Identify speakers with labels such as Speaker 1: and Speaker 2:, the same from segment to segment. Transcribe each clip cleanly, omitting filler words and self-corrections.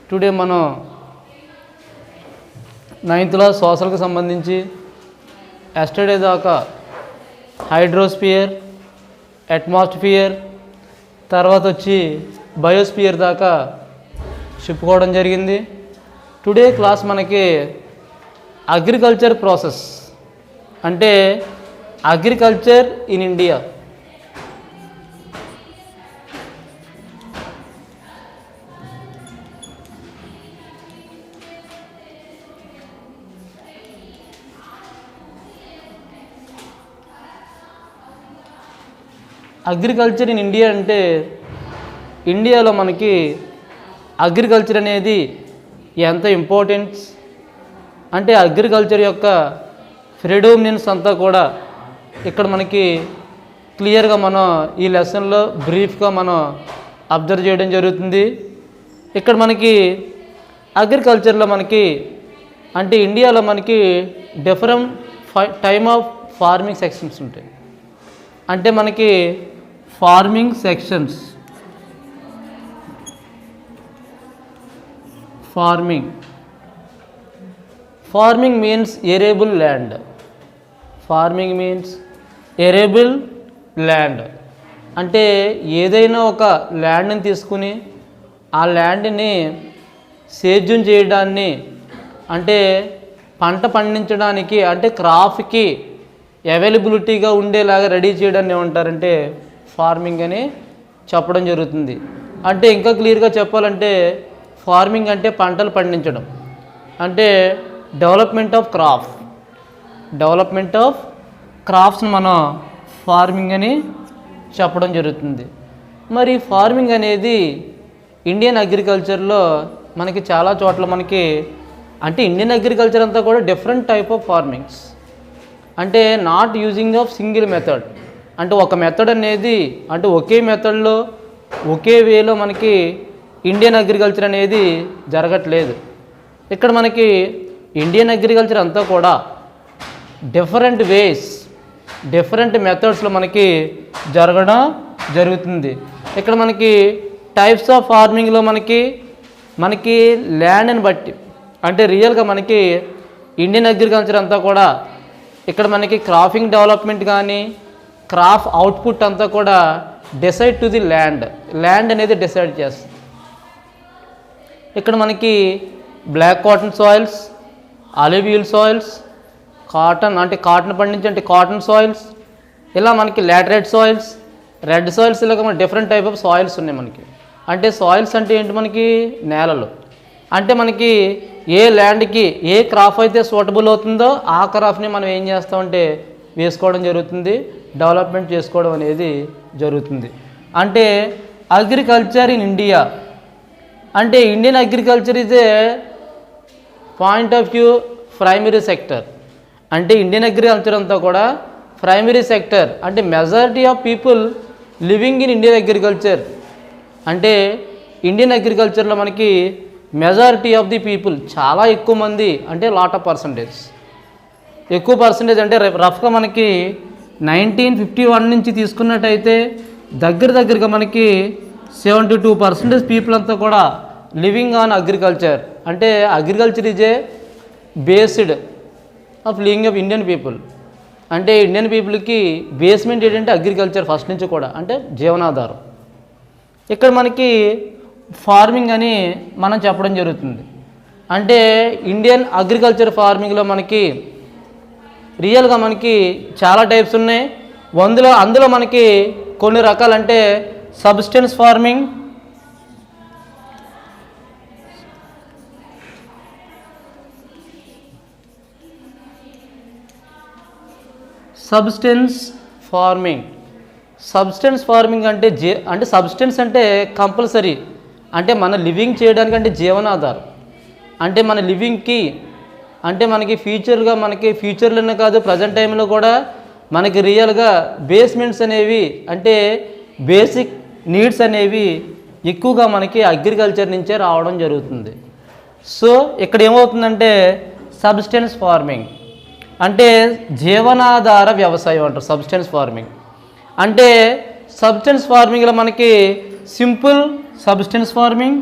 Speaker 1: Today మనం 9th class సోషల్కి సంబంధించి yesterday దాకా హైడ్రోస్పియర్, అట్మాస్ఫియర్, తర్వాత వచ్చి బయోస్పియర్ దాకా చెప్పుకోవడం జరిగింది. టుడే క్లాస్ మనకి అగ్రికల్చర్ ప్రాసెస్ అంటే agriculture in India. Agriculture in India అంటే ఇండియాలో మనకి అగ్రికల్చర్ అనేది ఎంత ఇంపార్టెన్స్ అంటే అగ్రికల్చర్ యొక్క ప్రెడామినెన్స్ అంతా కూడా ఇక్కడ మనకి క్లియర్గా మనం ఈ లెసన్లో బ్రీఫ్గా మనం అబ్జర్వ్ చేయడం జరుగుతుంది. ఇక్కడ మనకి అగ్రికల్చర్లో మనకి అంటే ఇండియాలో మనకి different time of farming sections ఉంటాయి. అంటే మనకి farming sections, farming means arable land. Farming means arable land అంటే ఏదైనా ఒక ల్యాండ్ని తీసుకుని ఆ ల్యాండ్ని సేద్యం చేయడాన్ని అంటే పంట పండించడానికి అంటే క్రాప్కి అవైలబిలిటీగా ఉండేలాగా రెడీ చేయడాన్ని ఏమంటారంటే ఫార్మింగ్ అని చెప్పడం జరుగుతుంది. అంటే ఇంకా క్లియర్గా చెప్పాలంటే ఫార్మింగ్ అంటే పంటలు పండించడం అంటే డెవలప్మెంట్ ఆఫ్ క్రాప్స్ని మనం ఫార్మింగ్ అని చెప్పడం జరుగుతుంది. మరి ఫార్మింగ్ అనేది ఇండియన్ అగ్రికల్చర్లో మనకి చాలా చోట్ల మనకి అంటే ఇండియన్ అగ్రికల్చర్ అంతా కూడా డిఫరెంట్ టైప్ ఆఫ్ ఫార్మింగ్స్ అంటే not using of single method అంటే ఒక మెథడ్ అనేది అంటే ఒకే మెథడ్లో ఒకే వేలో మనకి ఇండియన్ అగ్రికల్చర్ అనేది జరగట్లేదు. ఇక్కడ మనకి ఇండియన్ అగ్రికల్చర్ అంతా కూడా డిఫరెంట్ వేస్ డిఫరెంట్ మెథడ్స్లో మనకి జరగడం జరుగుతుంది. ఇక్కడ మనకి టైప్స్ ఆఫ్ ఫార్మింగ్లో మనకి ల్యాండ్ని బట్టి అంటే రియల్గా మనకి ఇండియన్ అగ్రికల్చర్ అంతా కూడా ఇక్కడ మనకి క్రాపింగ్ డెవలప్మెంట్ కానీ క్రాప్ అవుట్పుట్ అంతా కూడా డిసైడ్ టు ది ల్యాండ్ అనేది డిసైడ్ చేస్తుంది. ఇక్కడ మనకి black cotton soils, alluvial soils, cotton పండించే అంటే కాటన్ సాయిల్స్, ఇలా మనకి లాటరైట్ సాయిల్స్, రెడ్ సాయిల్స్, ఇలా మన డిఫరెంట్ టైప్ ఆఫ్ సాయిల్స్ ఉన్నాయి మనకి. అంటే సాయిల్స్ అంటే ఏంటి మనకి నేలలు అంటే మనకి ఏ ల్యాండ్కి ఏ క్రాప్ అయితే సూటబుల్ అవుతుందో ఆ క్రాప్ని మనం ఏం చేస్తామంటే వేసుకోవడం జరుగుతుంది, డెవలప్మెంట్ చేసుకోవడం అనేది జరుగుతుంది. అంటే అగ్రికల్చర్ ఇన్ ఇండియా అంటే Indian agriculture is a point of view primary sector. అంటే ఇండియన్ అగ్రికల్చర్ అంతా కూడా ప్రైమరీ సెక్టర్ అంటే majority of people living in Indian agriculture అంటే ఇండియన్ అగ్రికల్చర్లో మనకి మెజారిటీ ఆఫ్ ది పీపుల్ చాలా ఎక్కువ మంది అంటే లాట్ ఆఫ్ పర్సంటేజ్ ఎక్కువ పర్సంటేజ్ అంటే రఫ్గా మనకి 1951 నుంచి తీసుకున్నట్టయితే దగ్గరగా మనకి 72% పీపుల్ అంతా కూడా లివింగ్ ఆన్ అగ్రికల్చర్. అంటే agriculture is a based of living of Indian people. అంటే ఇండియన్ పీపుల్కి బేస్మెంట్ ఏంటంటే అగ్రికల్చర్ ఫస్ట్ నుంచి కూడా అంటే జీవనాధారం. ఇక్కడ మనకి ఫార్మింగ్ అని మనం చెప్పడం జరుగుతుంది. అంటే ఇండియన్ అగ్రికల్చర్ ఫార్మింగ్లో మనకి రియల్గా మనకి చాలా టైప్స్ ఉన్నాయి. అందులో మనకి కొన్ని రకాలు అంటే సబ్సిస్టెన్స్ ఫార్మింగ్, సబ్సిస్టెన్స్ ఫార్మింగ్ అంటే సబ్సిస్టెన్స్ అంటే కంపల్సరీ అంటే మన లివింగ్ చేయడానికి అంటే జీవనాధారం అంటే మన లివింగ్కి అంటే మనకి ఫ్యూచర్లోనే కాదు ప్రజెంట్ టైంలో కూడా మనకి రియల్గా బేస్మెంట్స్ అనేవి అంటే బేసిక్ నీడ్స్ అనేవి ఎక్కువగా మనకి అగ్రికల్చర్ నుంచే రావడం జరుగుతుంది. సో ఇక్కడ ఏమవుతుందంటే సబ్సిస్టెన్స్ ఫార్మింగ్ అంటే జీవనాధార వ్యవసాయం అంటారు సబ్సిస్టెన్స్ ఫార్మింగ్. అంటే సబ్సిస్టెన్స్ ఫార్మింగ్లో మనకి simple subsistence farming,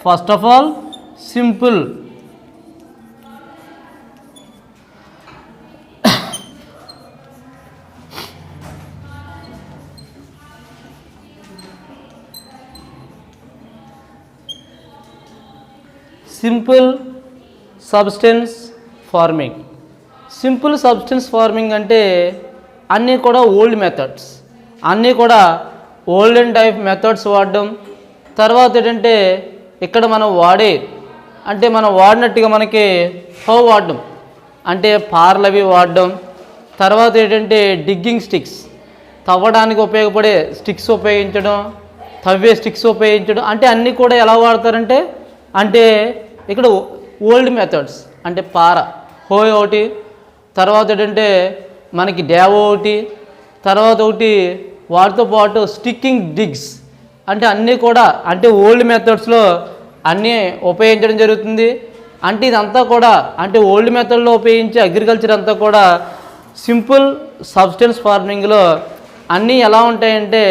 Speaker 1: first of all simple. Simple substance farming. Simple substance farming అంటే అన్నీ కూడా ఓల్డ్ మెథడ్స్, అన్నీ కూడా ఓల్డెన్ టైప్ మెథడ్స్ వాడడం. తర్వాత ఏంటంటే ఇక్కడ మనం మనం వాడినట్టుగా మనకి వాడడం అంటే పార్లు అవి వాడడం. తర్వాత ఏంటంటే డిగ్గింగ్ స్టిక్స్, తవ్వడానికి ఉపయోగపడే స్టిక్స్ ఉపయోగించడం, తవ్వే స్టిక్స్ ఉపయోగించడం. అంటే అన్నీ కూడా ఎలా వాడతారంటే ఇక్కడ ఓల్డ్ మెథడ్స్ అంటే పార, హోయ్ ఒకటి, తర్వాత ఏంటంటే మనకి డ్యావో ఒకటి, తర్వాత ఒకటి వాటితో పాటు స్టిక్కింగ్ డిగ్స్. అన్నీ కూడా ఓల్డ్ మెథడ్స్లో అన్నీ ఉపయోగించడం జరుగుతుంది. ఇదంతా కూడా ఓల్డ్ మెథడ్లో ఉపయోగించే అగ్రికల్చర్ అంతా కూడా సింపుల్ సబ్స్టెన్స్ ఫార్మింగ్లో అన్నీ ఎలా ఉంటాయంటే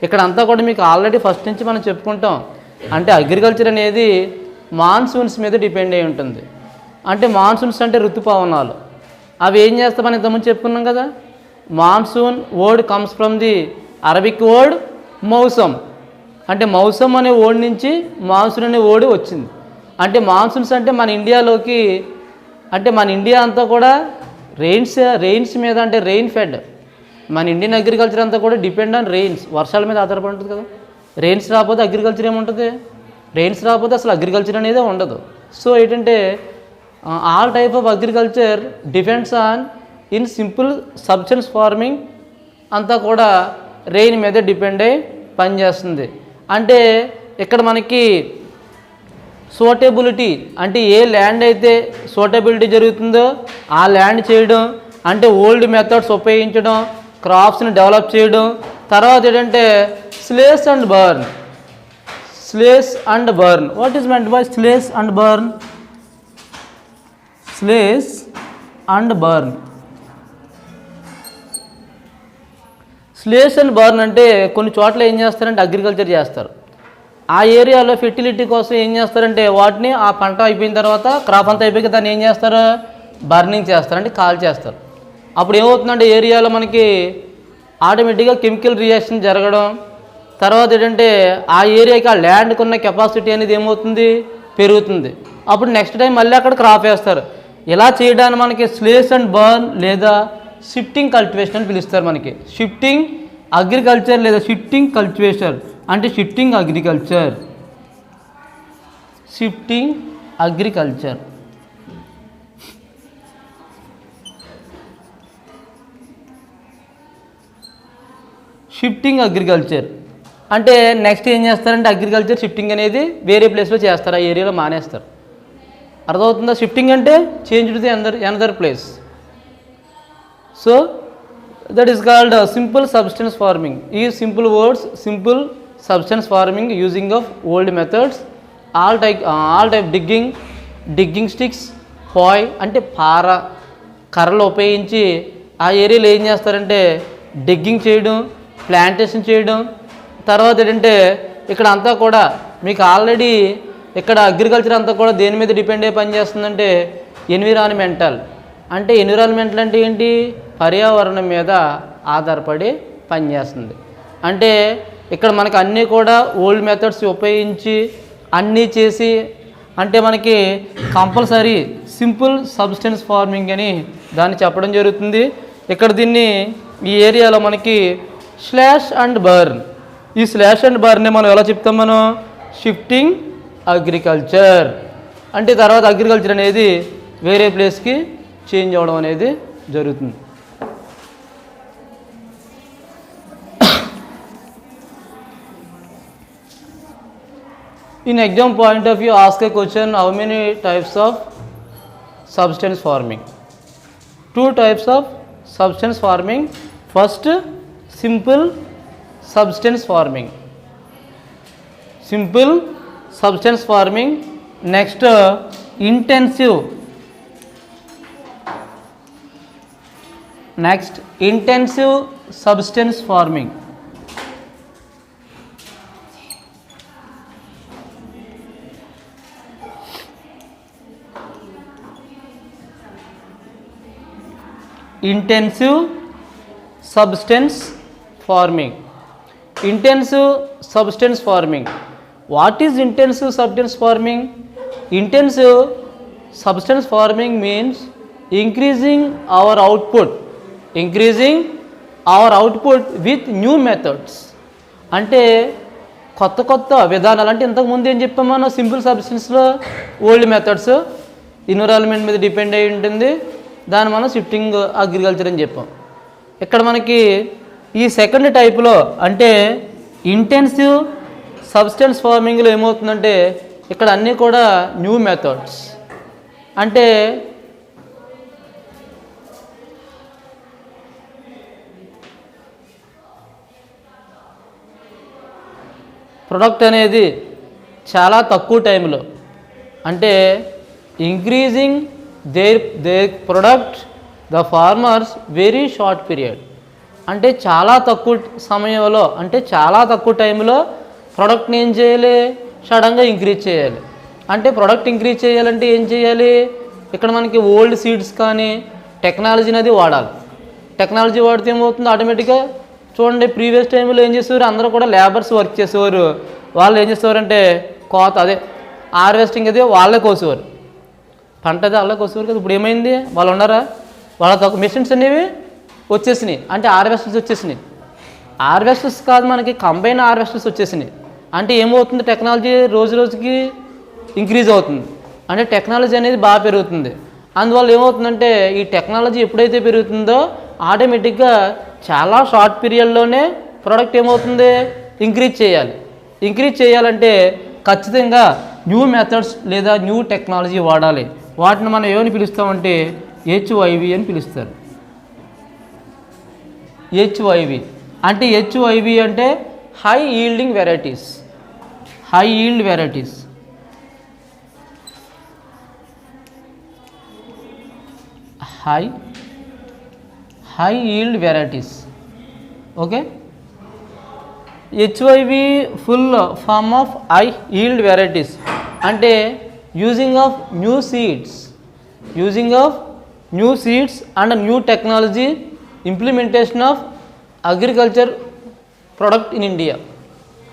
Speaker 1: ఇక్కడ అంతా కూడా మీకు ఆల్రెడీ ఫస్ట్ నుంచి మనం చెప్పుకుంటాం. అగ్రికల్చర్ అనేది మాన్సూన్స్ మీద డిపెండ్ అయి ఉంటుంది. మాన్సూన్స్ అంటే ఋతుపవనాలు. అవి ఏం చేస్తామని ఇంతకుముందు చెప్పుకున్నాం కదా. Monsoon word comes from the Arabic word Mausam. Mausam అనే వర్డ్ నుంచి మాన్సూన్ అనే వర్డ్ వచ్చింది. మాన్సూన్స్ మన ఇండియాలోకి మన ఇండియా అంతా కూడా రెయిన్స్ మీద రెయిన్ ఫెడ్. మన ఇండియన్ అగ్రికల్చర్ అంతా కూడా డిపెండ్ ఆన్ రెయిన్స్, వర్షాల మీద ఆధారపడి ఉంటుంది కదా. రెయిన్స్ రాకపోతే అగ్రికల్చర్ ఏముంటుంది? రెయిన్స్ రాకపోతే అసలు అగ్రికల్చర్ అనేది ఉండదు. సో ఏంటంటే all type of agriculture depends on in simple substance farming అంతా కూడా రెయిన్ మీద డిపెండ్ అయ్యి పనిచేస్తుంది. ఇక్కడ మనకి సూటబిలిటీ ఏ ల్యాండ్ అయితే సూటబిలిటీ జరుగుతుందో ఆ ల్యాండ్ చేయడం, ఓల్డ్ మెథడ్స్ ఉపయోగించడం, క్రాప్స్ని డెవలప్ చేయడం. తర్వాత ఏంటంటే slash and burn. Slash and burn. What is meant by slash and burn? Slash and burn. స్లేస్ and burn కొన్ని చోట్ల ఏం చేస్తారంటే అగ్రికల్చర్ చేస్తారు. ఆ ఏరియాలో ఫెర్టిలిటీ కోసం ఏం చేస్తారంటే వాటిని ఆ పంట అయిపోయిన తర్వాత క్రాప్ అంతా అయిపోయి దాన్ని ఏం చేస్తారు? బర్నింగ్ చేస్తారు, కాల్ చేస్తారు. అప్పుడు ఏమవుతుందంటే ఏరియాలో మనకి ఆటోమేటిక్గా కెమికల్ రియాక్షన్ జరగడం. తర్వాత ఏంటంటే ఆ ఏరియాకి ఆ ల్యాండ్కి ఉన్న కెపాసిటీ అనేది ఏమవుతుంది? పెరుగుతుంది. అప్పుడు నెక్స్ట్ టైం మళ్ళీ అక్కడ క్రాప్ వేస్తారు. ఇలా చేయడానికి మనకి స్లేస్ అండ్ బర్న్ లేదా షిఫ్టింగ్ కల్టివేషన్ అని పిలుస్తారు. మనకి షిఫ్టింగ్ అగ్రికల్చర్ లేదా shifting cultivation shifting agriculture. Shifting agriculture shifting agriculture next ఏం చేస్తారంటే అగ్రికల్చర్ షిఫ్టింగ్ అనేది వేరే ప్లేస్లో చేస్తారు, ఆ ఏరియాలో మానేస్తారు. అర్థమవుతుందా? షిఫ్టింగ్ అంటే change to the another place. So that is called simple substance farming. ఈ simple words simple substance farming using of old methods. All type digging sticks, పాయ్ పార, కర్రలు ఉపయోగించి ఆ ఏరియాలో ఏం చేస్తారంటే డిగ్గింగ్ చేయడం, ప్లాంటేషన్ చేయడం. తర్వాత ఏంటంటే ఇక్కడ అంతా కూడా మీకు ఆల్రెడీ ఇక్కడ అగ్రికల్చర్ అంతా కూడా దేని మీద డిపెండ్ అయ్యి పనిచేస్తుందంటే ఎన్విరాన్మెంటల్. ఎన్విరాన్మెంటల్ ఏంటి? పర్యావరణం మీద ఆధారపడి పనిచేస్తుంది. ఇక్కడ మనకి అన్నీ కూడా ఓల్డ్ మెథడ్స్ ఉపయోగించి అన్నీ చేసి మనకి కంపల్సరీ సింపుల్ సబ్స్టెన్స్ ఫార్మింగ్ అని దాన్ని చెప్పడం జరుగుతుంది. ఇక్కడ దీన్ని ఈ ఏరియాలో మనకి స్లాష్ అండ్ బర్న్. ఈ స్లాష్ అండ్ బర్న్ని మనం ఎలా చెప్తాం? మనం షిఫ్టింగ్ అగ్రికల్చర్. తర్వాత అగ్రికల్చర్ అనేది వేరే ప్లేస్కి చేంజ్ అవ్వడం అనేది జరుగుతుంది. In exam point of view, ask a question: how many types of substance farming? 2 types of substance farming. First, simple substance farming. Simple substance farming. Next, intensive. Next, intensive substance farming. Intensive substance farming. Intensive substance farming. What is intensive substance farming? Intensive substance farming means increasing our output with new methods. అంటే కొత్త కొత్త విధానాలు. అంటే ఇంతకుముందు ఏం చెప్పాం మనం? Simple సబ్స్టెన్స్లో ఓల్డ్ మెథడ్స్, ఎన్విరాన్మెంట్ మీద డిపెండ్ అయి ఉంటుంది, దాన్ని మనం షిఫ్టింగ్ అగ్రికల్చర్ అని చెప్పాం. ఇక్కడ మనకి ఈ సెకండ్ టైప్లో అంటే ఇంటెన్సివ్ సబ్స్టెన్స్ ఫార్మింగ్లో ఏమవుతుందంటే ఇక్కడ అన్నీ కూడా న్యూ మెథడ్స్. అంటే ప్రొడక్ట్ అనేది చాలా తక్కువ టైంలో, అంటే increasing their product the farmers very short period. అంటే చాలా తక్కువ సమయంలో, అంటే చాలా తక్కువ టైంలో ప్రొడక్ట్ని ఏం చేయాలి? సడన్గా ఇంక్రీజ్ చేయాలి. అంటే ప్రొడక్ట్ ఇంక్రీజ్ చేయాలంటే ఏం చేయాలి? ఇక్కడ మనకి ఓల్డ్ సీడ్స్ కానీ టెక్నాలజీని అది వాడాలి. టెక్నాలజీ వాడితే ఏమవుతుంది? ఆటోమేటిక్గా చూడండి, ప్రీవియస్ టైంలో ఏం చేసేవారు? అందరూ కూడా లేబర్స్ వర్క్ చేసేవారు. వాళ్ళు ఏం చేసేవారంటే హార్వెస్టింగ్ అది వాళ్ళే కోసేవారు, పంట అది వాళ్ళే కోసేవారు కదా. ఇప్పుడు ఏమైంది? వాళ్ళు ఉన్నారా? వాళ్ళ మెషిన్స్ అనేవి వచ్చేసినాయి. అంటే హార్వెస్టర్స్ వచ్చేసినాయి. హార్వెస్టర్స్ కాదు, మనకి కంబైన్ హార్వెస్టర్స్ వచ్చేసినాయి. అంటే ఏమవుతుంది? టెక్నాలజీ రోజు రోజుకి ఇంక్రీజ్ అవుతుంది. అంటే టెక్నాలజీ అనేది బాగా పెరుగుతుంది. అందువల్ల ఏమవుతుందంటే ఈ టెక్నాలజీ ఎప్పుడైతే పెరుగుతుందో ఆటోమేటిక్గా చాలా షార్ట్ పీరియడ్లోనే ప్రోడక్ట్ ఏమవుతుంది? ఇంక్రీజ్ చేయాలి. ఇంక్రీజ్ చేయాలంటే ఖచ్చితంగా న్యూ మెథడ్స్ లేదా న్యూ టెక్నాలజీ వాడాలి. వాటిని మనం ఏమని పిలుస్తామంటే HYV అని పిలుస్తారు. HYV అంటే అంటే high yielding varieties. High yield varieties. high yield varieties. Okay, HYV full form of high yield varieties అంటే using of new seeds and new technology, implementation of agriculture product in India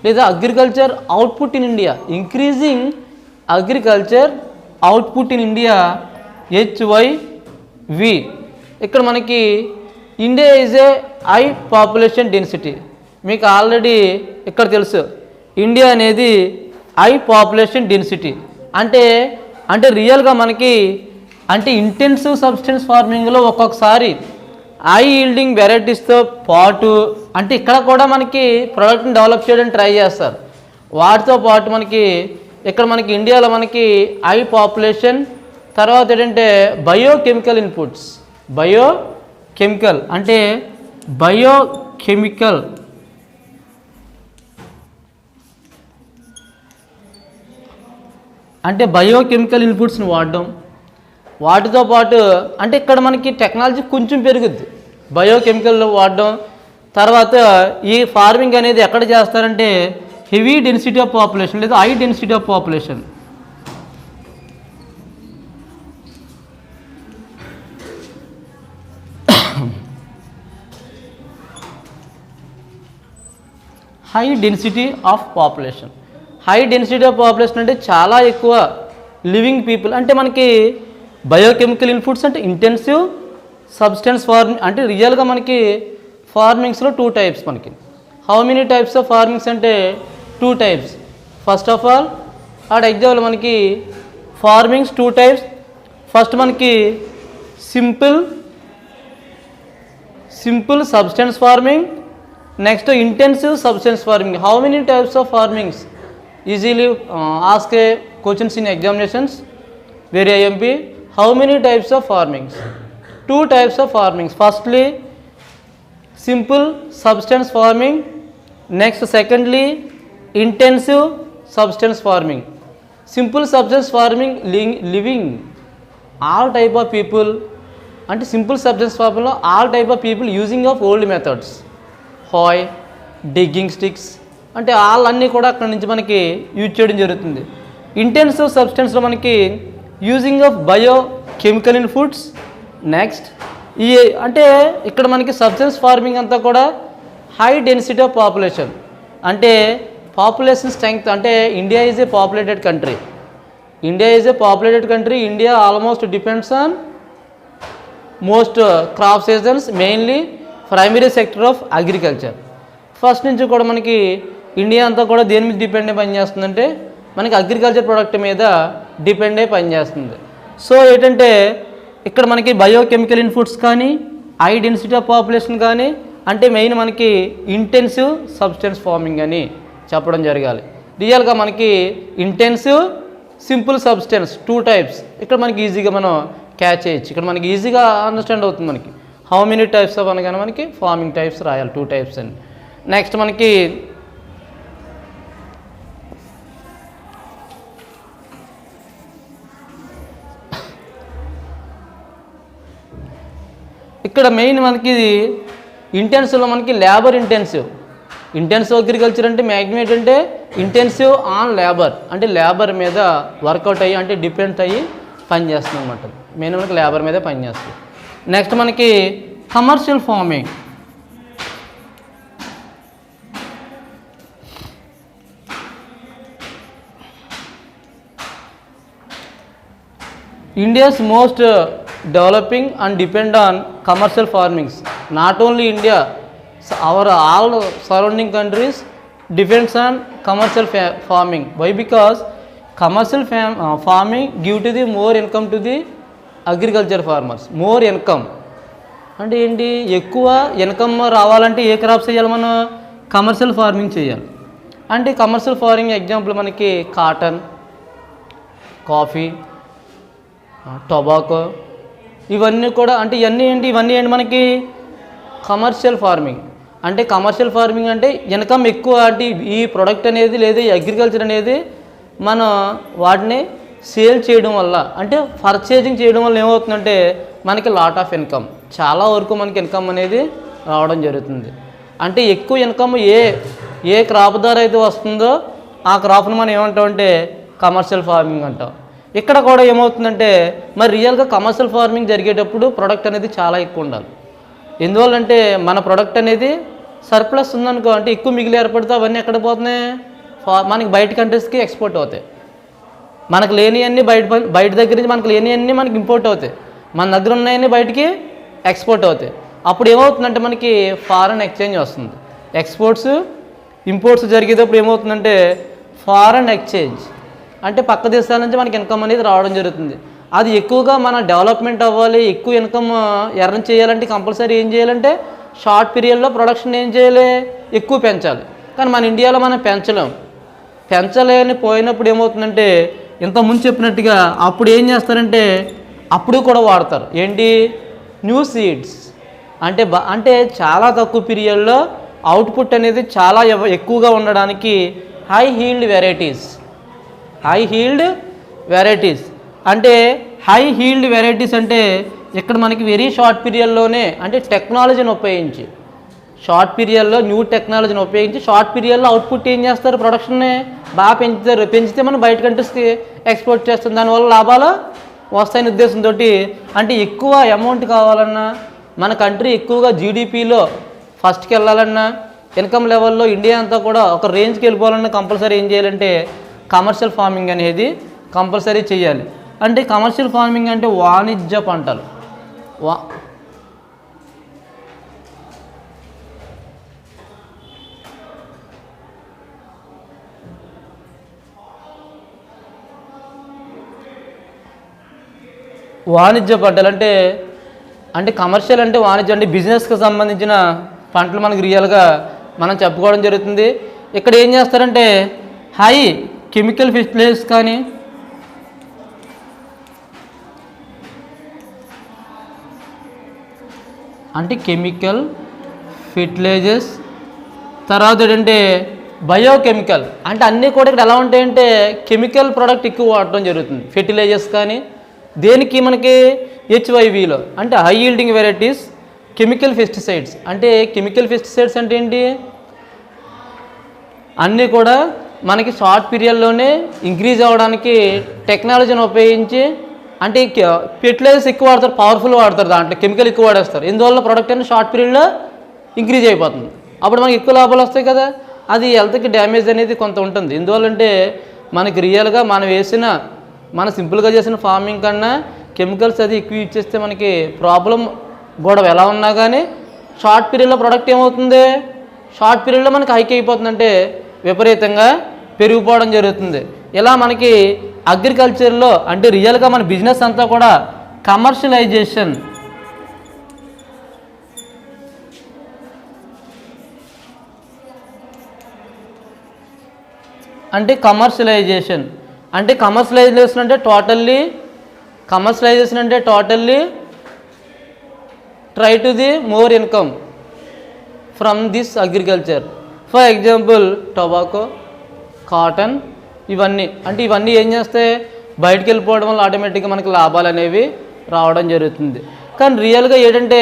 Speaker 1: లేదా agriculture output in India, increasing agriculture output in India, HYV. ఇక్కడ మనకి India is a high population density. మీకు already ఇక్కడ తెలుసు, India అనేది high population density. అంటే రియల్గా మనకి అంటే ఇంటెన్సివ్ సబ్స్టెన్స్ ఫార్మింగ్లో ఒక్కొక్కసారి హై ఈల్డింగ్ వెరైటీస్తో పాటు అంటే ఇక్కడ కూడా మనకి ప్రోడక్ట్ని డెవలప్ చేయడానికి ట్రై చేస్తారు. వాటితో పాటు మనకి ఇక్కడ మనకి ఇండియాలో మనకి హై పాపులేషన్, తర్వాత ఏంటంటే బయోకెమికల్ ఇన్పుట్స్. బయోకెమికల్ అంటే బయోకెమికల్ ఇన్పుట్స్ని వాడడం. వాటితో పాటు అంటే ఇక్కడ మనకి టెక్నాలజీ కొంచెం పెరుగుద్ది బయోకెమికల్ వాడడం. తర్వాత ఈ ఫార్మింగ్ అనేది ఎక్కడ చేస్తారంటే హెవీ డెన్సిటీ ఆఫ్ పాపులేషన్ లేదా high density of population. High density of population. High density of population అంటే చాలా ఎక్కువ లివింగ్ పీపుల్. అంటే మనకి బయోకెమికల్ ఇన్పుట్స్ అంటే ఇంటెన్సివ్ సబ్స్టెన్స్ ఫార్మింగ్. అంటే రియల్గా మనకి ఫార్మింగ్స్లో 2 టైప్స్ మనకి. How many types of farmings అంటే 2 types. First of all example మనకి ఫార్మింగ్స్ 2 టైప్స్. ఫస్ట్ మనకి simple substance farming, next intensive substance farming. How many types of farmings? Easily ask a questions in examinations, very IMP. How many types of farmings? 2 types of farmings. Firstly, simple substance farming. Next, secondly, intensive substance farming. Simple substance farming living all type of people. అంటే simple subsistence ఫార్మింగ్లో all type of people using of old methods, హాయ్, digging sticks, అంటే all అన్నీ కూడా అక్కడ నుంచి మనకి use చేయడం జరుగుతుంది. ఇంటెన్సివ్ సబ్స్టెన్స్లో మనకి using of biochemical inputs, next ఈ అంటే ఇక్కడ మనకి సబ్సిస్టెన్స్ ఫార్మింగ్ అంతా కూడా హై డెన్సిటీ ఆఫ్ పాపులేషన్, అంటే పాపులేషన్ స్ట్రెంగ్త్, అంటే India is a populated country. India almost depends on most crop seasons, mainly primary sector of agriculture. First నుంచి కూడా మనకి ఇండియా అంతా కూడా దేని మీద డిపెండ్ అయి పనిచేస్తుందంటే మనకి అగ్రికల్చర్ ప్రోడక్ట్ మీద డిపెండ్ అయి పనిచేస్తుంది. సో ఏంటంటే ఇక్కడ మనకి బయోకెమికల్ ఇన్పుట్స్ కానీ, హై డెన్సిటీ ఆఫ్ పాపులేషన్ కానీ, అంటే మెయిన్ మనకి ఇంటెన్సివ్ సబ్స్టెన్స్ ఫార్మింగ్ అని చెప్పడం జరగాలి. రియల్గా మనకి ఇంటెన్సివ్, సింపుల్ సబ్స్టెన్స్ 2 టైప్స్ ఇక్కడ మనకి ఈజీగా మనం క్యాచ్ చేయొచ్చు. ఇక్కడ మనకి ఈజీగా అండర్స్టాండ్ అవుతుంది. మనకి హౌ మెనీ టైప్స్ ఆఫ్ అనగానే మనకి ఫార్మింగ్ టైప్స్ రాయాలి, 2 టైప్స్ అని. నెక్స్ట్ మనకి ఇక్కడ మెయిన్ మనకి ఇంటెన్సివ్లో మనకి లేబర్ ఇంటెన్సివ్ అగ్రికల్చర్ అంటే మ్యాక్సిమం ఏంటంటే ఇంటెన్సివ్ ఆన్ లేబర్, అంటే లేబర్ మీద వర్కౌట్ అయ్యి అంటే డిపెండ్ అయ్యి పనిచేస్తుంది అనమాట. మెయిన్ మనకి లేబర్ మీదే పనిచేస్తుంది. నెక్స్ట్ మనకి commercial farming. India's most developing and depend on commercial farmings. Not only India, our all surrounding countries depends on commercial farming. Why? Because commercial farming give to the more income to the agriculture farmers. More income. అంటే ఏంటి, ఎక్కువ income రావాలంటే ఏ crops చేయాలి, మనం commercial farming చేయాలి. అంటే commercial farming example మనకి cotton, coffee, tobacco, ఇవన్నీ కూడా అంటే ఇవన్నీ ఏంటి మనకి కమర్షియల్ ఫార్మింగ్. అంటే కమర్షియల్ ఫార్మింగ్ అంటే ఇన్కమ్ ఎక్కువ, అంటే ఈ ప్రొడక్ట్ అనేది లేదా ఈ అగ్రికల్చర్ అనేది మనం వాటిని సేల్ చేయడం వల్ల, అంటే పర్చేజింగ్ చేయడం వల్ల ఏమవుతుందంటే మనకి లాట్ ఆఫ్ ఇన్కమ్, చాలా వరకు మనకి ఇన్కమ్ అనేది రావడం జరుగుతుంది. అంటే ఎక్కువ ఇన్కమ్ ఏ క్రాప్ ద్వారా అయితే వస్తుందో ఆ క్రాప్ను మనం ఏమంటామంటే కమర్షియల్ ఫార్మింగ్ అంటాం. ఇక్కడ కూడా ఏమవుతుందంటే మరి రియల్గా కమర్షియల్ ఫార్మింగ్ జరిగేటప్పుడు ప్రొడక్ట్ అనేది చాలా ఎక్కువ ఉండాలి. ఎందువల్లంటే మన ప్రొడక్ట్ అనేది సర్ప్లస్ ఉందనుకో, అంటే ఎక్కువ మిగిలి ఏర్పడితే అవన్నీ ఎక్కడ పోతున్నాయి, మనకి బయట కంట్రీస్కి ఎక్స్పోర్ట్ అవుతాయి. మనకు లేని అన్నీ బయట దగ్గర నుంచి మనకు లేని అన్నీ మనకి ఇంపోర్ట్ అవుతాయి, మన దగ్గర ఉన్నాయన్నీ బయటికి ఎక్స్పోర్ట్ అవుతాయి. అప్పుడు ఏమవుతుందంటే మనకి ఫారెన్ ఎక్స్చేంజ్ వస్తుంది. ఎక్స్పోర్ట్స్ ఇంపోర్ట్స్ జరిగేటప్పుడు ఏమవుతుందంటే ఫారెన్ ఎక్స్చేంజ్, అంటే పక్క దేశాల నుంచి మనకి ఇన్కమ్ అనేది రావడం జరుగుతుంది. అది ఎక్కువగా మన డెవలప్మెంట్ అవ్వాలి, ఎక్కువ ఇన్కమ్ ఎర్న్ చేయాలంటే కంపల్సరీ ఏం చేయాలంటే షార్ట్ పీరియడ్లో ప్రొడక్షన్ ఏం చేయాలి, ఎక్కువ పెంచాలి. కానీ మన ఇండియాలో మనం పెంచలేని పోయినప్పుడు ఏమవుతుందంటే ఇంతకుముందు చెప్పినట్టుగా అప్పుడు ఏం చేస్తారంటే అప్పుడు కూడా వాడతారు ఏంటి, న్యూ సీడ్స్. అంటే చాలా తక్కువ పీరియడ్లో అవుట్పుట్ అనేది చాలా ఎక్కువగా ఉండడానికి హై హీల్డ్ వెరైటీస్ అంటే హై హీల్డ్ వెరైటీస్ అంటే ఇక్కడ మనకి వెరీ షార్ట్ పీరియడ్లోనే, అంటే టెక్నాలజీని ఉపయోగించి షార్ట్ పీరియడ్లో న్యూ టెక్నాలజీని ఉపయోగించి షార్ట్ పీరియడ్లో అవుట్పుట్ ఏం చేస్తారు, ప్రొడక్షన్ని బాగా పెంచితే మనం బయట కంట్రీస్కి ఎక్స్పోర్ట్ చేస్తాం, దానివల్ల లాభాలు వస్తాయనే ఉద్దేశంతో. అంటే ఎక్కువ అమౌంట్ కావాలన్నా, మన కంట్రీ ఎక్కువగా జీడిపిలో ఫస్ట్కి వెళ్ళాలన్నా, ఇన్కమ్ లెవెల్లో ఇండియా అంతా కూడా ఒక రేంజ్కి వెళ్ళిపోవాలన్నా కంపల్సరీ ఏం చేయాలంటే కమర్షియల్ ఫార్మింగ్ అనేది కంపల్సరీ చేయాలి. అంటే కమర్షియల్ ఫార్మింగ్ అంటే వాణిజ్య పంటలు, అంటే కమర్షియల్ అంటే వాణిజ్యం, అంటే బిజినెస్కి సంబంధించిన పంటలు మనకి రియల్గా మనం చెప్పుకోవడం జరుగుతుంది. ఇక్కడ ఏం చేస్తారంటే హై కెమికల్ ఫెర్టిలైజర్స్ కానీ, అంటే కెమికల్ ఫెర్టిలైజర్స్, తర్వాత ఏంటంటే బయోకెమికల్, అంటే అన్నీ కూడా ఇక్కడ ఎలా ఉంటాయంటే కెమికల్ ప్రోడక్ట్ ఎక్కువ వాడటం జరుగుతుంది. ఫెర్టిలైజర్స్ కానీ దేనికి మనకి హెచ్వైవిలో అంటే high yielding varieties, chemical pesticides. అంటే కెమికల్ పెస్టిసైడ్స్ అంటే ఏంటి, అన్నీ కూడా మనకి షార్ట్ పీరియడ్లోనే ఇంక్రీజ్ అవ్వడానికి టెక్నాలజీని ఉపయోగించి అంటే ఫెర్టిలైజర్స్ ఎక్కువ వాడతారు, పవర్ఫుల్ వాడతారు, దాంట్లో కెమికల్ ఎక్కువ వాడేస్తారు. ఇందువల్ల ప్రోడక్ట్ అనేది షార్ట్ పీరియడ్లో ఇంక్రీజ్ అయిపోతుంది. అప్పుడు మనకి ఎక్కువ లాభాలు వస్తాయి కదా. అది హెల్త్కి డ్యామేజ్ అనేది కొంత ఉంటుంది. ఎందువల్లంటే మనకి రియల్గా మనం వేసిన మన సింపుల్గా చేసిన ఫార్మింగ్ కన్నా కెమికల్స్ అది ఎక్కువ యూజ్ చేస్తే మనకి ప్రాబ్లం గొడవ ఎలా ఉన్నా కానీ షార్ట్ పీరియడ్లో ప్రోడక్ట్ ఏమవుతుంది, షార్ట్ పీరియడ్లో మనకి హైక్ అయిపోతుందంటే విపరీతంగా పెరిగిపోవడం జరుగుతుంది. ఇలా మనకి అగ్రికల్చర్లో అంటే రియల్గా మన బిజినెస్ అంతా కూడా కమర్షియలైజేషన్ అంటే కమర్షియలైజేషన్ అంటే totally try to the more income from this agriculture. For example tobacco, cotton, ఇవన్నీ ఏం చేస్తాయి, బయటికి వెళ్ళిపోవడం వల్ల ఆటోమేటిక్గా మనకి లాభాలు అనేవి రావడం జరుగుతుంది. కానీ రియల్గా ఏంటంటే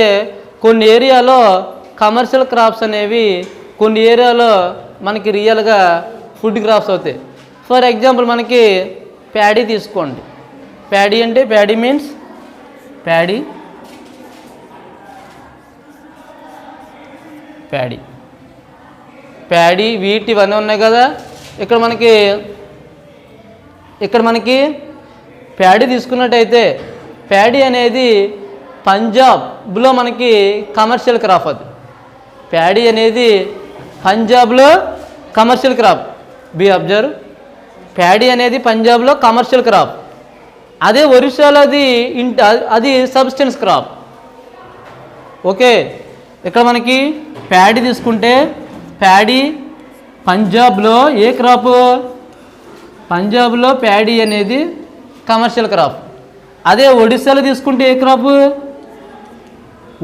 Speaker 1: కొన్ని ఏరియాలో కమర్షియల్ క్రాప్స్ అనేవి కొన్ని ఏరియాలో మనకి రియల్గా ఫుడ్ క్రాప్స్ అవుతాయి. ఫర్ ఎగ్జాంపుల్ మనకి ప్యాడీ తీసుకోండి. ప్యాడీ మీన్స్ ప్యాడీ వీట్ ఇవన్నీ ఉన్నాయి కదా. ఇక్కడ మనకి ప్యాడీ తీసుకున్నట్టయితే ప్యాడీ అనేది పంజాబ్లో మనకి కమర్షియల్ క్రాప్. అది ప్యాడీ అనేది పంజాబ్లో commercial crop. Be observe, paddy అనేది పంజాబ్లో కమర్షియల్ క్రాప్. అదే ఒరిస్సాలో అది సబ్స్టెన్స్ క్రాప్. ఓకే, ఇక్కడ మనకి ప్యాడీ తీసుకుంటే ప్యాడీ పంజాబ్లో ఏ క్రాప్, పంజాబ్లో ప్యాడీ అనేది కమర్షియల్ క్రాప్. అదే ఒడిస్సాలో తీసుకుంటే ఏ క్రాప్,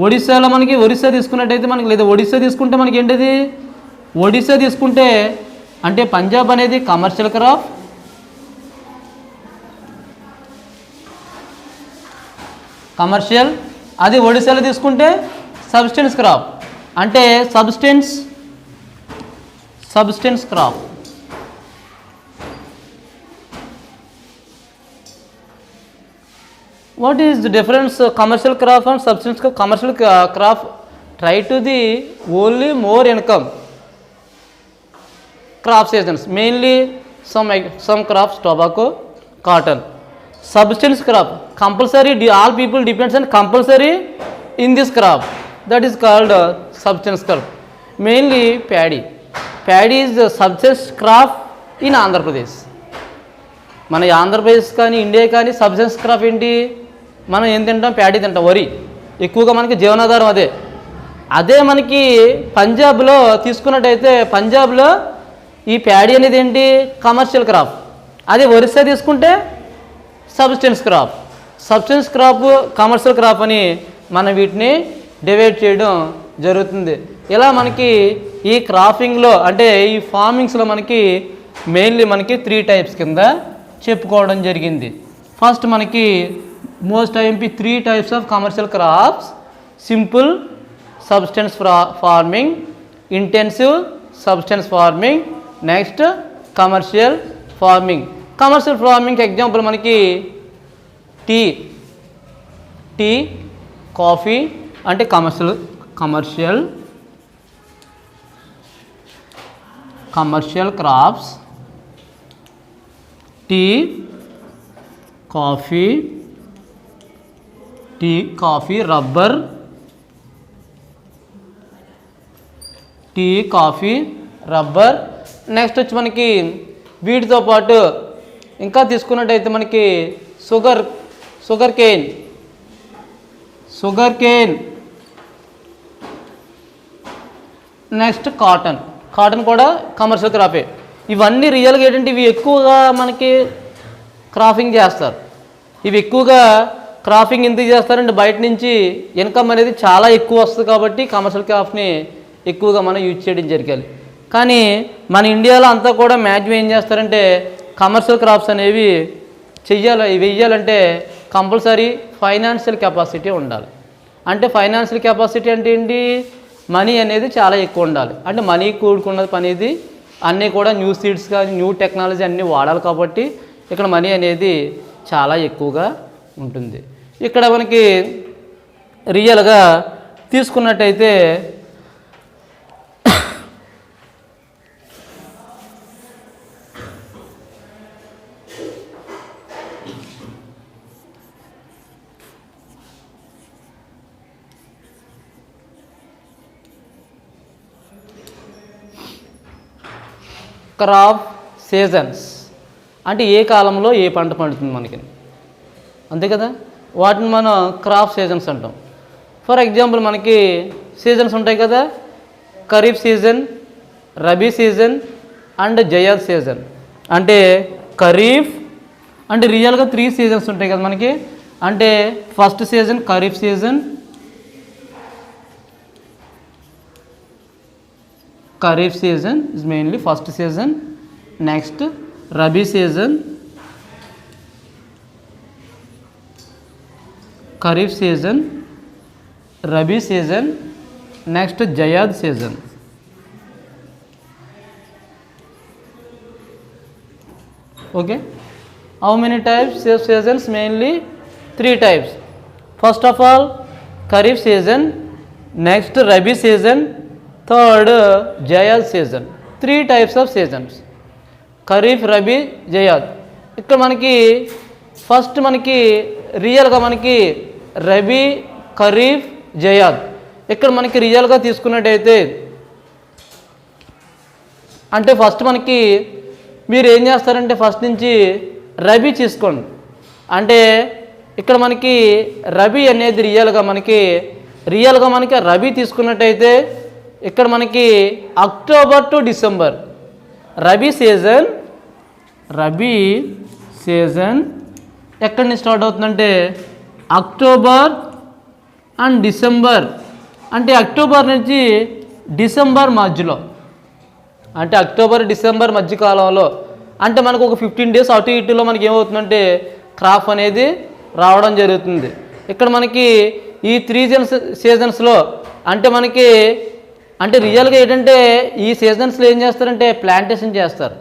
Speaker 1: ఒడిస్సా తీసుకున్నట్టయితే మనకి లేదా ఒడిస్సా తీసుకుంటే మనకి ఏంటిది, ఒడిస్సా తీసుకుంటే అంటే పంజాబ్ అనేది కమర్షియల్ క్రాప్, అది ఒడిస్సాలో తీసుకుంటే సబ్స్టెన్స్ క్రాప్ అంటే substance crop. What is the difference commercial crop and substance crop? Commercial crop try to the only more income crop seasons, mainly some crops tobacco, cotton. Substance crop compulsory, all people depends on compulsory in this crop, that is called substance crop. Mainly paddy is the substance crop in Andhra Pradesh. మన ఆంధ్రప్రదేశ్ కానీ India కానీ substance crop ఏంటి, మనం ఏం తింటాం, paddy తింటాం, వరి ఎక్కువగా మనకి జీవనాధారం అదే మనకి పంజాబ్లో తీసుకున్నట్టయితే పంజాబ్లో ఈ ప్యాడీ అనేది ఏంటి, కమర్షియల్ క్రాప్. అదే ఒరిస్సా తీసుకుంటే సబ్స్టెన్స్ క్రాప్ కమర్షియల్ క్రాప్ అని మనం వీటిని డివైడ్ చేయడం జరుగుతుంది. ఇలా మనకి ఈ క్రాపింగ్లో అంటే ఈ ఫార్మింగ్స్లో మనకి మెయిన్లీ మనకి 3 టైప్స్ కింద చెప్పుకోవడం జరిగింది. ఫస్ట్ మనకి most IMP 3 types of commercial crops: simple substance farming, intensive substance farming, next commercial farming. Commercial farming example మనకి టీ, కాఫీ అంటే commercial crops. Tea, coffee, rubber, next వచ్చి మనకి వీటితో పాటు ఇంకా తీసుకున్నట్టయితే మనకి షుగర్ కేన్, నెక్స్ట్ కాటన్ కూడా కమర్షియల్ క్రాపే. ఇవన్నీ రియల్గా ఏంటంటే ఇవి ఎక్కువగా మనకి క్రాపింగ్ చేస్తారు. ఇవి ఎక్కువగా క్రాపింగ్ ఎందుకు చేస్తారంటే బయట నుంచి ఇన్కమ్ అనేది చాలా ఎక్కువ వస్తుంది కాబట్టి కమర్షియల్ క్రాప్ని ఎక్కువగా మనం యూజ్ చేయడం జరగాలి. కానీ మన ఇండియాలో అంతా కూడా మ్యాక్సిమం ఏం చేస్తారంటే కమర్షియల్ క్రాప్స్ అనేవి వెయ్యాలంటే కంపల్సరీ ఫైనాన్షియల్ కెపాసిటీ ఉండాలి. అంటే ఫైనాన్షియల్ కెపాసిటీ అంటే ఏంటి, మనీ అనేది చాలా ఎక్కువ ఉండాలి. అంటే మనీ కూడుకున్న పని ఇది, అన్నీ కూడా న్యూ సీడ్స్ కానీ న్యూ టెక్నాలజీ అన్నీ వాడాలి కాబట్టి ఇక్కడ మనీ అనేది చాలా ఎక్కువగా ఉంటుంది. ఇక్కడ మనకి రియల్గా తీసుకున్నట్టయితే క్రాప్ సీజన్స్ అంటే ఏ కాలంలో ఏ పంట పండుతుంది మనకి, అంతే కదా, వాటిని మనం క్రాప్ సీజన్స్ అంటాం. ఫర్ ఎగ్జాంపుల్ మనకి సీజన్స్ ఉంటాయి కదా, kharif season, rabi season and Zayed season. అంటే ఖరీఫ్ అంటే రియల్గా 3 సీజన్స్ ఉంటాయి కదా మనకి. అంటే first season kharif season, kharif season is mainly first season. Next rabi season, kharif season, rabi season, next Zayed season. Okay, how many types of seasons? Mainly 3 types. First of all kharif season, next rabi season, third Zayed season. 3 types of seasons, kharif, rabi, Zayed. ఇక్కడ మనకి first మనకి రియల్గా మనకి రబీ, ఖరీఫ్, జయాద్. ఇక్కడ మనకి రియల్గా తీసుకున్నట్టయితే అంటే ఫస్ట్ మనకి మీరు ఏం చేస్తారంటే ఫస్ట్ నుంచి రబీ తీసుకోండి. అంటే ఇక్కడ మనకి రబీ అనేది రియల్గా మనకి రబీ తీసుకున్నట్టయితే ఇక్కడ మనకి October to December rabi season ఎక్కడి నుంచి స్టార్ట్ అవుతుందంటే అక్టోబర్ అండ్ డిసెంబర్. అంటే అక్టోబర్ నుంచి డిసెంబర్ మధ్యలో, అంటే అక్టోబర్ డిసెంబర్ మధ్యకాలంలో అంటే మనకు ఒక 15 days అటు ఇటులో మనకి ఏమవుతుందంటే క్రాప్ అనేది రావడం జరుగుతుంది. ఇక్కడ మనకి ఈ 3 సీజన్స్లో అంటే మనకి అంటే రియల్గా ఏంటంటే ఈ సీజన్స్లో ఏం చేస్తారంటే ప్లాంటేషన్ చేస్తారు.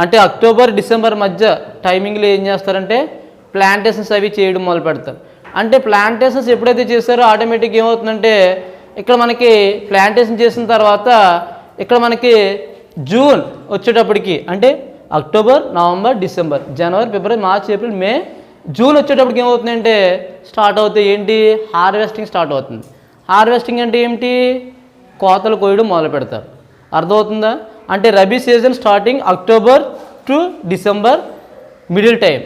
Speaker 1: అంటే అక్టోబర్ డిసెంబర్ మధ్య టైమింగ్లో ఏం చేస్తారంటే ప్లాంటేషన్స్ అవి చేయడం మొదలు పెడతారు. అంటే ప్లాంటేషన్స్ ఎప్పుడైతే చేస్తారో ఆటోమేటిక్గా ఏమవుతుందంటే ఇక్కడ మనకి ప్లాంటేషన్ చేసిన తర్వాత ఇక్కడ మనకి జూన్ వచ్చేటప్పటికి అంటే అక్టోబర్, నవంబర్, డిసెంబర్, జనవరి, ఫిబ్రవరి, మార్చ్, ఏప్రిల్, మే, జూన్ వచ్చేటప్పటికి ఏమవుతుందంటే స్టార్ట్ అవుతాయి. ఏంటి? హార్వెస్టింగ్ స్టార్ట్ అవుతుంది. హార్వెస్టింగ్ అంటే ఏమిటి? కోతలు కోయడం మొదలు పెడతారు. అర్థమవుతుందా? అంటే rabi season starting October to December middle time.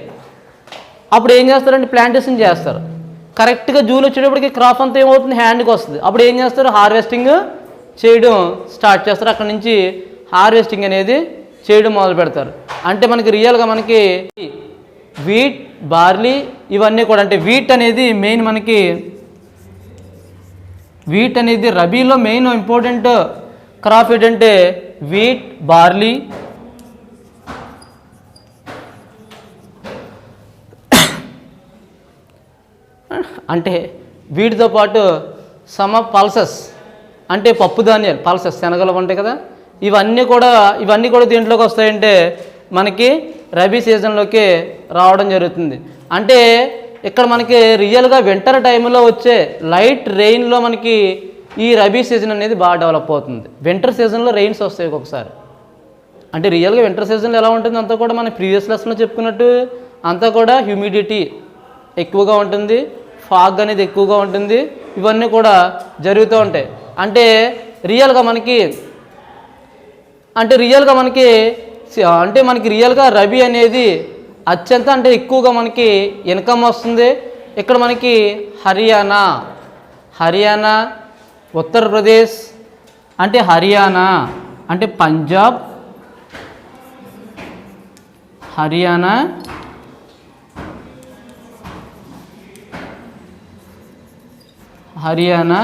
Speaker 1: అప్పుడు ఏం చేస్తారంటే ప్లాంటేషన్ చేస్తారు. కరెక్ట్గా జూన్ వచ్చేటప్పటికి క్రాప్ అంతా ఏమవుతుంది? హ్యాండ్కి వస్తుంది. అప్పుడు ఏం చేస్తారు? హార్వెస్టింగ్ చేయడం స్టార్ట్ చేస్తారు. అక్కడ నుంచి హార్వెస్టింగ్ అనేది చేయడం మొదలు పెడతారు. అంటే మనకి రియల్గా మనకి వీట్, బార్లీ ఇవన్నీ కూడా అంటే వీట్ అనేది మెయిన్ మనకి వీట్ అనేది రబీలో మెయిన్ ఇంపార్టెంట్ క్రాప్ ఏంటంటే వీట్, బార్లీ, అంటే వీటితో పాటు సమ పల్సెస్ అంటే పప్పు ధాన్యాలు, పల్సెస్ శనగలు ఉంటాయి కదా, ఇవన్నీ కూడా దీంట్లోకి వస్తాయంటే మనకి రబీ సీజన్లోకి రావడం జరుగుతుంది. అంటే ఇక్కడ మనకి రియల్గా వింటర్ టైంలో వచ్చే లైట్ రెయిన్లో మనకి ఈ రబీ సీజన్ అనేది బాగా డెవలప్ అవుతుంది. వింటర్ సీజన్లో రెయిన్స్ వస్తాయి ఒక్కొక్కసారి. అంటే రియల్గా వింటర్ సీజన్లో ఎలా ఉంటుంది అంతా కూడా మన ప్రీవియస్ లెసన్లో చెప్పుకున్నట్టు అంతా కూడా హ్యూమిడిటీ ఎక్కువగా ఉంటుంది, ఫాగ్ అనేది ఎక్కువగా ఉంటుంది, ఇవన్నీ కూడా జరుగుతూ ఉంటాయి. అంటే రియల్గా మనకి రియల్గా రబీ అనేది అత్యంత అంటే ఎక్కువగా మనకి ఇన్కమ్ వస్తుంది. ఇక్కడ మనకి హర్యానా, ఉత్తరప్రదేశ్ అంటే హర్యానా అంటే పంజాబ్, హర్యానా, హర్యానా,